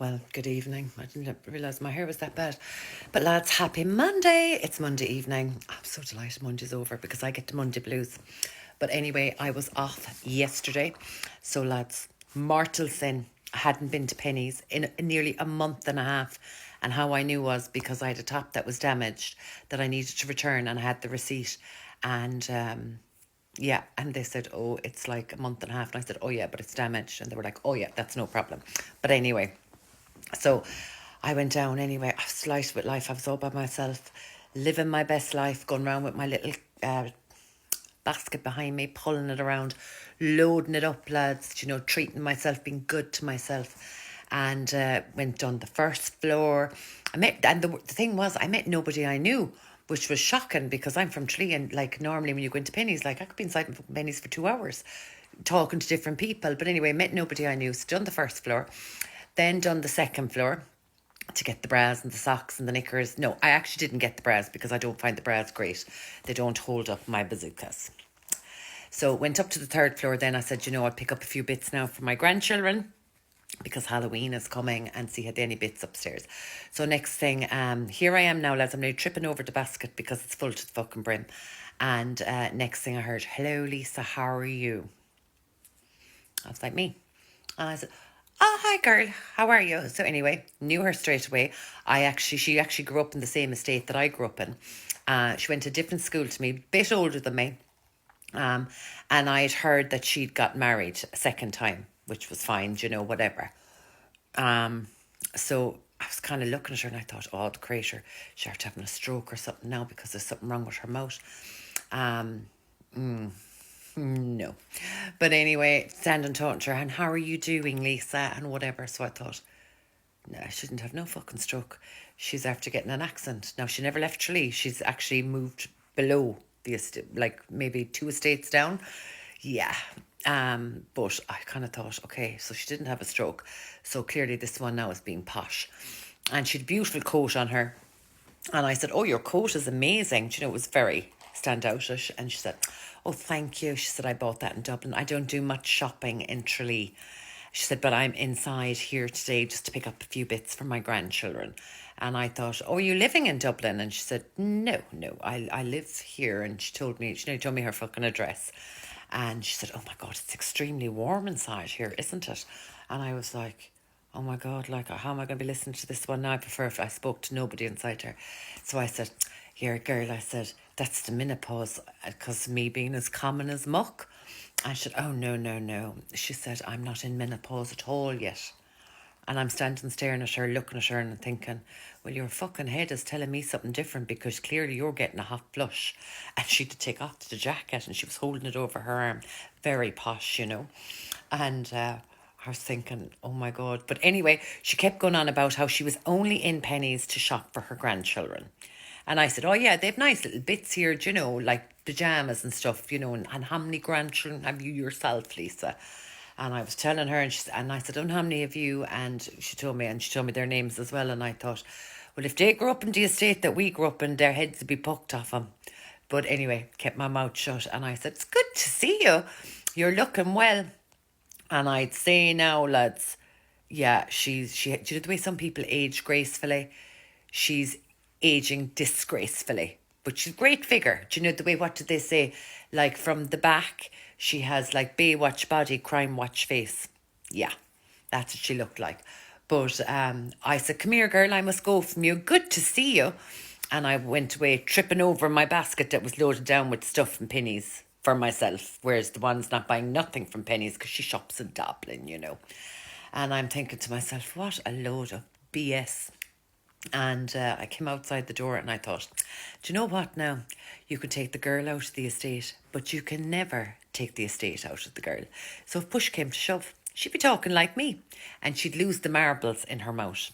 Well, good evening. I didn't realise my hair was that bad. But lads, happy Monday. It's Monday evening. I'm so delighted Monday's over because I get the Monday blues. But anyway, I was off yesterday. So lads, mortals in. I hadn't been to Penny's in nearly a month and a half. And how I knew was because I had a top that was damaged that I needed to return and I had the receipt. And yeah, and they said, oh, it's like a month and a half. And I said, oh yeah, but it's damaged. And they were like, oh yeah, that's no problem. But anyway, so I went down anyway. I was delighted with life. I was all by myself, living my best life, going around with my little basket behind me, pulling it around, loading it up, lads, treating myself, being good to myself. And went on the first floor. The thing was, I met nobody I knew, which was shocking because I'm from Tralee, and like normally when you go into Penny's, like I could be inside Penny's for 2 hours talking to different people. But anyway, met nobody I knew. So done the first floor, then done the second floor to get the bras and the socks and the knickers. No, I actually didn't get the bras because I don't find the bras great. They don't hold up my bazookas. So went up to the third floor. Then I said, I'll pick up a few bits now for my grandchildren because Halloween is coming, and see had any bits upstairs. So next thing, here I am now, lads. I'm now tripping over the basket because it's full to the fucking brim. And next thing I heard, hello Lisa, how are you? I was like, me. And I said, oh, hi girl, how are you? So anyway, knew her straight away. She actually grew up in the same estate that I grew up in. She went to a different school to me, bit older than me. And I'd heard that she'd got married a second time, which was fine, whatever. So I was kind of looking at her and I thought, oh, the crater, she's having a stroke or something now because there's something wrong with her mouth. No. But anyway, standing talking to her, and how are you doing, Lisa, and whatever. So I thought, no, she didn't have no fucking stroke. She's after getting an accent. Now, she never left Tralee. She's actually moved below the estate, like maybe 2 estates down. Yeah. But I kind of thought, okay, so she didn't have a stroke. So clearly this one now is being posh. And she had a beautiful coat on her. And I said, oh, your coat is amazing. It was very standoutish. And she said, oh, thank you. She said, I bought that in Dublin. I don't do much shopping in Tralee. She said, but I'm inside here today just to pick up a few bits for my grandchildren. And I thought, oh, are you living in Dublin? And she said, no, I live here. And she told me, told me her fucking address. And she said, oh my God, it's extremely warm inside here, isn't it? And I was like, oh my God, like, how am I going to be listening to this one now? I prefer if I spoke to nobody inside her. So I said, here, girl, I said, that's the menopause, because me being as common as muck. I said, oh, no. She said, I'm not in menopause at all yet. And I'm standing staring at her, looking at her and thinking, well, your fucking head is telling me something different because clearly you're getting a hot flush. And she had to take off the jacket and she was holding it over her arm. Very posh, And I was thinking, oh my God. But anyway, she kept going on about how she was only in Penny's to shop for her grandchildren. And I said, oh yeah, they have nice little bits here, like pyjamas and stuff, and how many grandchildren have you yourself, Lisa? And I was telling her, and I said, oh, how many of you? And she told me their names as well. And I thought, well, if they grew up in the estate that we grew up in, their heads would be pucked off them. But anyway, kept my mouth shut. And I said, it's good to see you. You're looking well. And I'd say now, lads, yeah, do you know the way some people age gracefully? She's aging disgracefully. But she's a great figure. Do you know the way, what did they say? Like from the back, she has like Baywatch body, Crime Watch face. Yeah, that's what she looked like. But I said, come here, girl, I must go from you. Good to see you. And I went away tripping over my basket that was loaded down with stuff from Penny's for myself, whereas the one's not buying nothing from Penny's because she shops in Dublin, And I'm thinking to myself, what a load of BS. And I came outside the door and I thought, do you know what now? You could take the girl out of the estate, but you can never take the estate out of the girl. So if push came to shove, she'd be talking like me and she'd lose the marbles in her mouth.